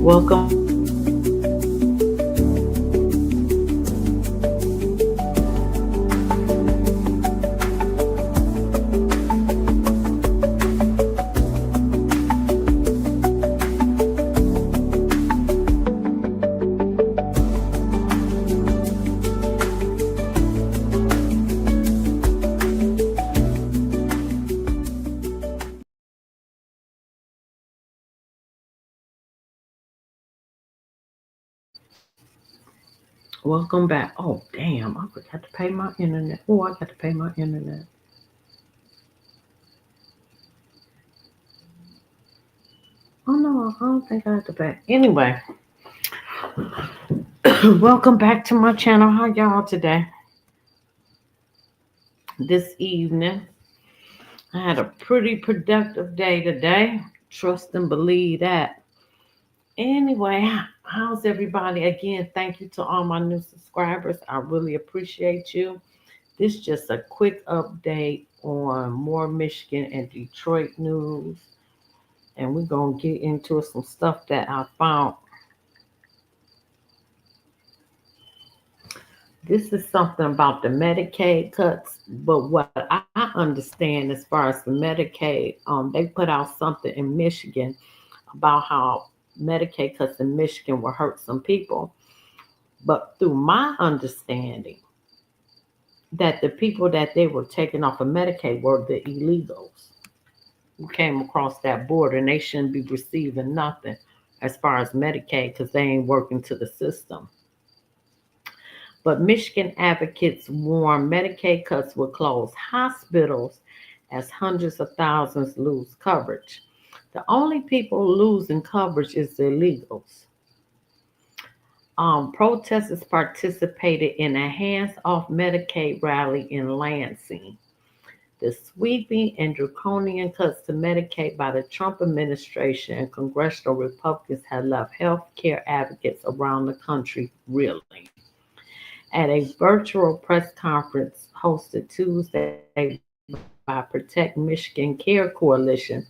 Welcome Welcome back. Oh, damn. I forgot to pay my internet. Oh, I got to pay my internet. Oh, no, I don't think I have to pay. Anyway, welcome back to my channel. How y'all today? This evening, I had a pretty productive day today. Trust and believe that. Anyway, how's everybody? Again, thank you to all my new subscribers. I really appreciate you. This is just a quick update on more Michigan and Detroit news. And we're going to get into some stuff that I found. This is something about the Medicaid cuts, but what I understand as far as the Medicaid, they put out something in Michigan about how Medicaid cuts in Michigan will hurt some people. But through my understanding, that the people that they were taking off of Medicaid were the illegals who came across that border, and they shouldn't be receiving nothing as far as Medicaid because they ain't working to the system. But Michigan advocates warn Medicaid cuts will close hospitals as hundreds of thousands lose coverage. The only people losing coverage is the illegals. Protesters participated in a hands-off Medicaid rally in Lansing. The sweeping and draconian cuts to Medicaid by the Trump administration and congressional Republicans have left health care advocates around the country reeling. At a virtual press conference hosted Tuesday by Protect Michigan Care Coalition,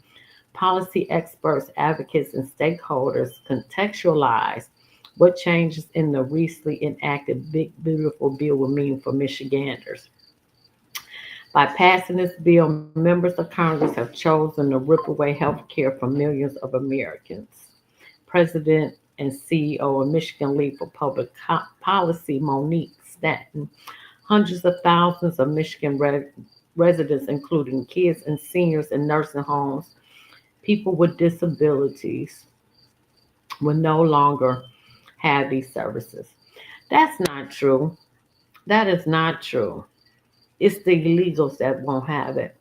policy experts, advocates, and stakeholders contextualized what changes in the recently enacted Big Beautiful Bill will mean for Michiganders. By passing this bill, members of Congress have chosen to rip away health care from millions of Americans. President and CEO of Michigan League for Public Policy, Monique Stanton, hundreds of thousands of Michigan residents, including kids and seniors in nursing homes, people with disabilities, will no longer have these services. That's not true. That is not true. It's the illegals that won't have it.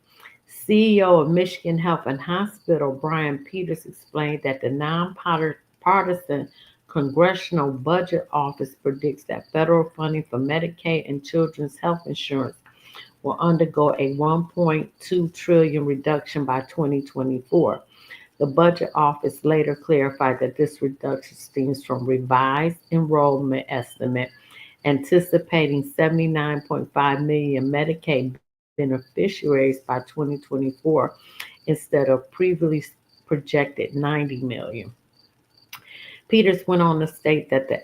CEO of Michigan Health and Hospital, Brian Peters, explained that the nonpartisan Congressional Budget Office predicts that federal funding for Medicaid and children's health insurance will undergo a 1.2 trillion reduction by 2024. The Budget Office later clarified that this reduction stems from revised enrollment estimate anticipating 79.5 million Medicaid beneficiaries by 2024 instead of previously projected 90 million. Peters went on to state that the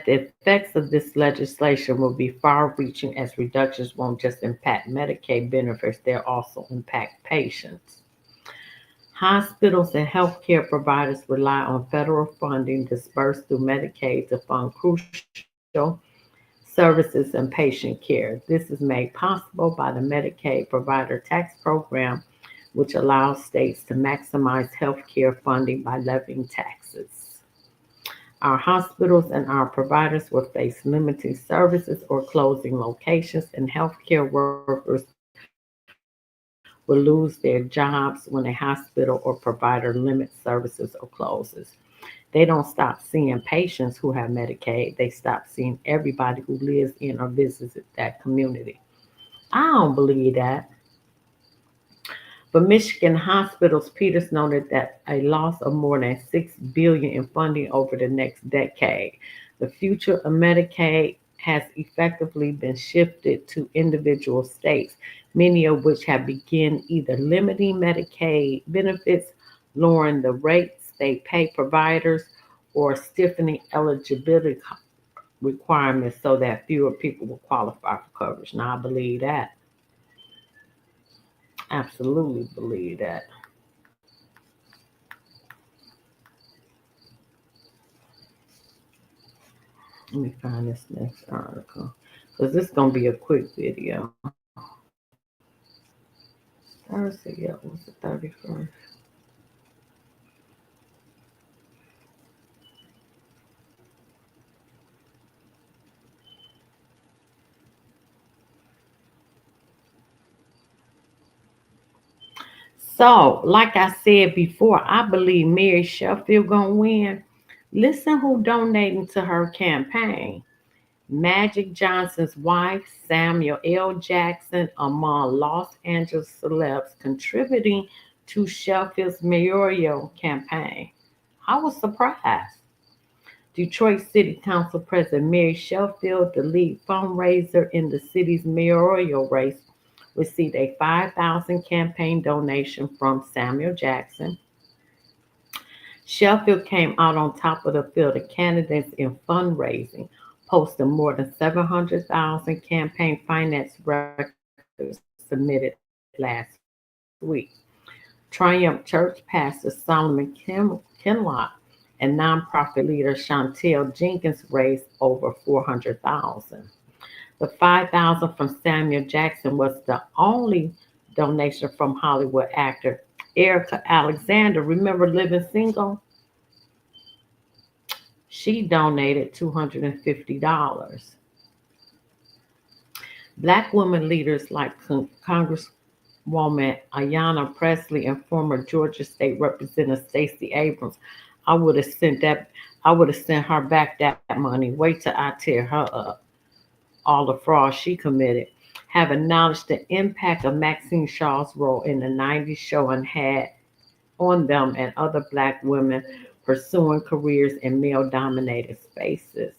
effects of this legislation will be far-reaching as reductions won't just impact Medicaid benefits, they'll also impact patients. Hospitals and healthcare providers rely on federal funding disbursed through Medicaid to fund crucial services and patient care. This is made possible by the Medicaid Provider Tax Program, which allows states to maximize healthcare funding by levying taxes. Our hospitals and our providers will face limiting services or closing locations, and healthcare workers will lose their jobs when a hospital or provider limits services or closes. They don't stop seeing patients who have Medicaid, they stop seeing everybody who lives in or visits that community. I don't believe that. For Michigan hospitals, Peters noted that a loss of more than $6 billion in funding over the next decade. The future of Medicaid has effectively been shifted to individual states, many of which have begun either limiting Medicaid benefits, lowering the rates, state pay providers or stiffening eligibility requirements so that fewer people will qualify for coverage. Now, I believe that. Absolutely believe that. Let me find this next article because this is going to be a quick video. Thursday, yeah, it was the 31st. So, like I said before, I believe Mary Sheffield gonna win. Listen who donating to her campaign. Magic Johnson's wife, Samuel L. Jackson, among Los Angeles celebs contributing to Sheffield's mayoral campaign. I was surprised. Detroit City Council President Mary Sheffield, the lead fundraiser in the city's mayoral race, received a $5,000 campaign donation from Samuel Jackson. Sheffield came out on top of the field of candidates in fundraising, posting more than 700,000 campaign finance records submitted last week. Triumph Church pastor Solomon Kinlock and nonprofit leader Chantel Jenkins raised over 400,000. The 5,000 from Samuel Jackson was the only donation from Hollywood actor Erica Alexander. Remember Living Single? She donated $250. Black women leaders like Congresswoman Ayanna Pressley and former Georgia State Representative Stacey Abrams. I would have sent her back that money. Wait till I tear her up. All the fraud she committed, have acknowledged the impact of Maxine Shaw's role in the 90s show and had on them and other Black women pursuing careers in male-dominated spaces.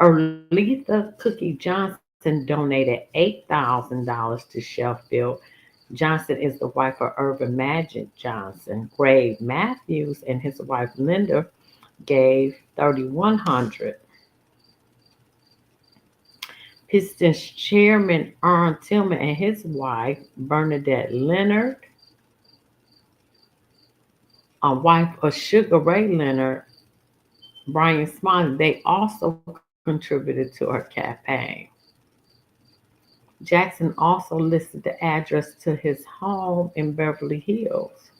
Erletha Cookie Johnson donated $8,000 to Sheffield. Johnson is the wife of Irvin Magic Johnson. Grave Matthews and his wife Linda gave $3,100. Pistons chairman Aaron Tillman and his wife Bernadette Leonard, a wife of Sugar Ray Leonard, Brian Smiley, they also contributed to her campaign. Jackson also listed the address to his home in Beverly Hills.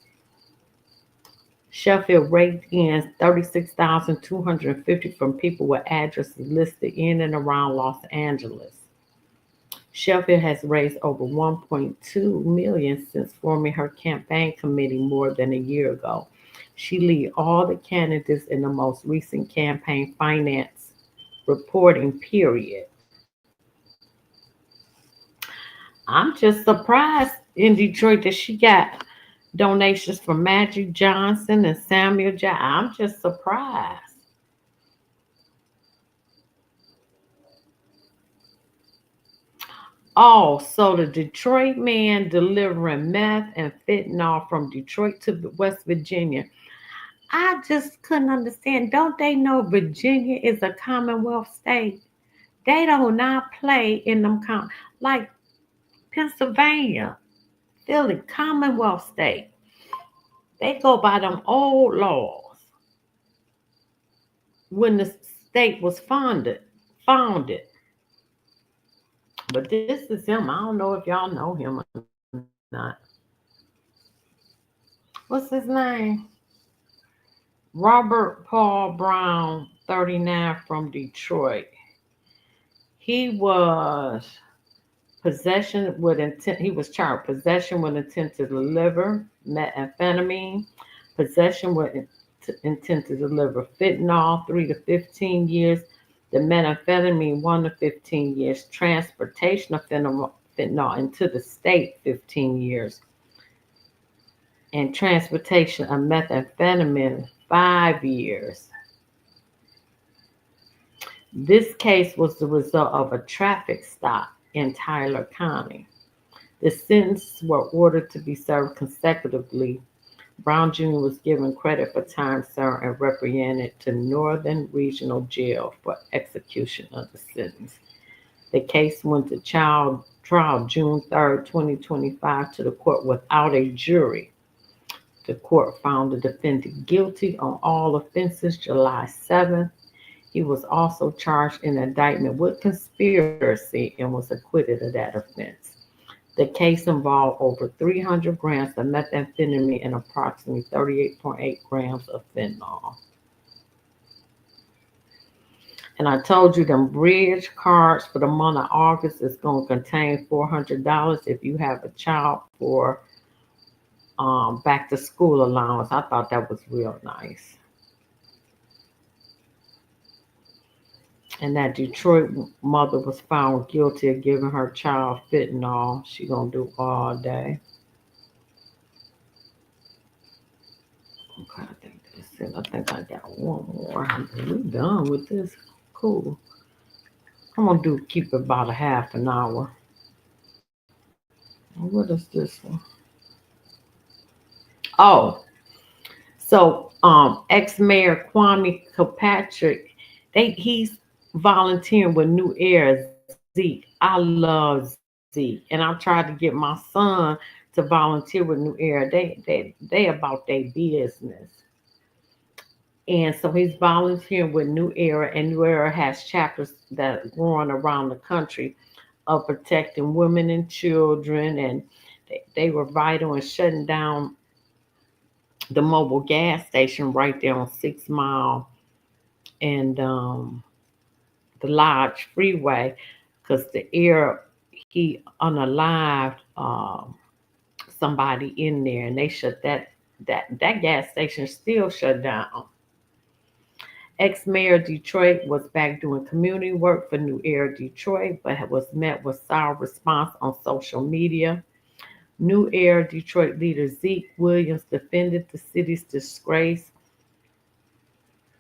Sheffield raked in $36,250 from people with addresses listed in and around Los Angeles. Sheffield has raised over $1.2 million since forming her campaign committee more than a year ago. She leads all the candidates in the most recent campaign finance reporting period. I'm just surprised in Detroit that she got donations from Magic Johnson and Samuel Jackson. I'm just surprised. Oh, so the Detroit man delivering meth and fentanyl from Detroit to West Virginia. I just couldn't understand. Don't they know Virginia is a Commonwealth state? They do not play in them like Pennsylvania, Philly, Commonwealth state. They go by them old laws when the state was founded. But this is him. I don't know if y'all know him or not. What's his name? Robert Paul Brown, 39, from Detroit. He was possession with intent. He was charged possession with intent to deliver methamphetamine, possession with intent to deliver fentanyl, 3 to 15 years. The methamphetamine, 1 to 15 years. Transportation of fentanyl into the state, 15 years. And transportation of methamphetamine, 5 years. This case was the result of a traffic stop in Tyler County. The sentences were ordered to be served consecutively Brown Jr. was given credit for time served and reprianded to Northern Regional Jail for execution of the sentence. The case went to trial June 3rd, 2025, to the court without a jury. The court found the defendant guilty on all offenses July 7th. He was also charged in an indictment with conspiracy and was acquitted of that offense. The case involved over 300 grams of methamphetamine and approximately 38.8 grams of fentanyl. And I told you them bridge cards for the month of August is going to contain $400 if you have a child for back to school allowance. I thought that was real nice. And that Detroit mother was found guilty of giving her child fentanyl. She gonna do all day. Okay, I think that's it. I think I got one more. We done with this. Cool. I'm gonna keep it about a half an hour. What is this one? Oh, so ex-mayor Kwame Kilpatrick, he's volunteering with New Era Zeke. I love Zeke, and I tried to get my son to volunteer with New Era. They about their business, and so he's volunteering with New Era, and New Era has chapters that are going around the country of protecting women and children, and they were vital in shutting down the mobile gas station right there on 6 Mile and the Lodge Freeway, because the air he unalived somebody in there, and they shut that gas station still shut down. Ex-mayor Detroit was back doing community work for New Era Detroit, but was met with sour response on social media. New Era Detroit leader Zeke Williams defended the city's disgraced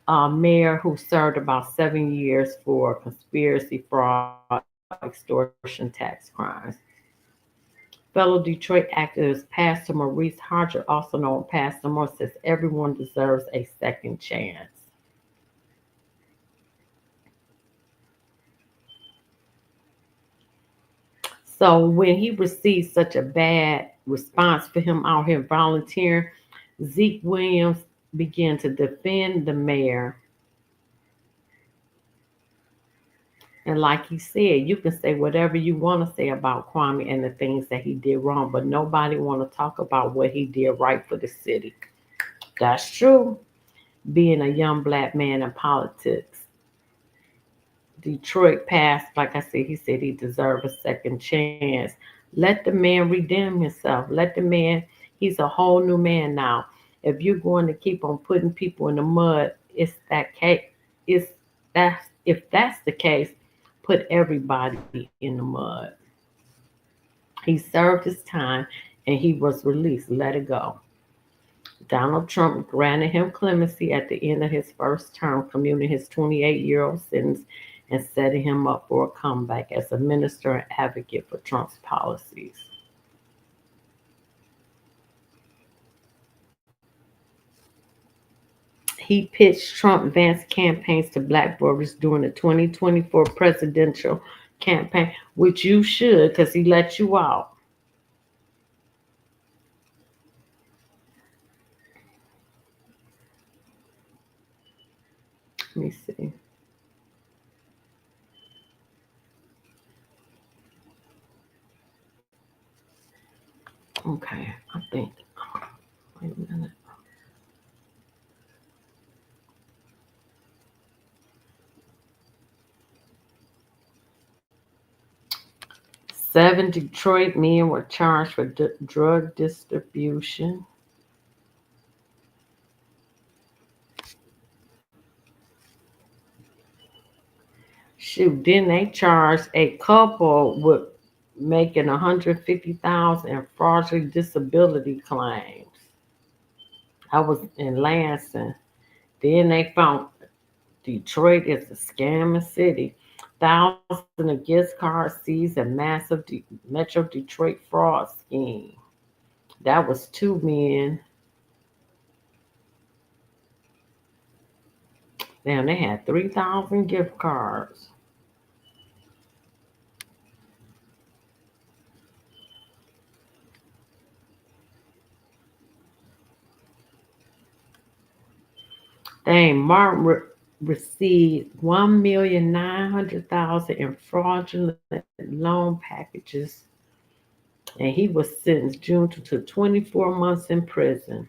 mayor who served about 7 years for conspiracy, fraud, extortion, tax crimes. Fellow Detroit activist Pastor Maurice Hodger, also known as Pastor Moore, says everyone deserves a second chance. So when he received such a bad response for him out here volunteering, Zeke Williams began to defend the mayor. And like he said, you can say whatever you want to say about Kwame and the things that he did wrong, but nobody want to talk about what he did right for the city. That's true. Being a young black man in politics. Detroit passed, like I said, he said he deserved a second chance. Let the man redeem himself. Let the man, he's a whole new man now. If you're going to keep on putting people in the mud, it's that case. It's that's if that's the case, put everybody in the mud. He served his time and he was released. Let it go. Donald Trump granted him clemency at the end of his first term, commuting his 28-year-old sentence and setting him up for a comeback as a minister and advocate for Trump's policies. He pitched Trump Vance campaigns to black voters during the 2024 presidential campaign, which you should because he let you out. Let me see. Okay, I think. Wait a minute. Seven Detroit men were charged for drug distribution. Shoot, then they charged a couple with making 150,000 in fraudulent disability claims. I was in Lansing. Then they found Detroit is a scamming city. Thousands of gift cards seized a massive Metro Detroit fraud scheme. That was two men. Damn, they had 3,000 gift cards. Dang, Martin received 1,900,000 in fraudulent loan packages, and he was sentenced June to 24 months in prison.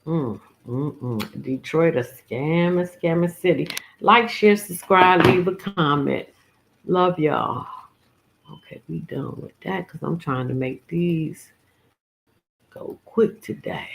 Mm, Detroit, a scamming city. Like, share, subscribe, leave a comment. Love y'all. Okay, we done with that because I'm trying to make these go quick today.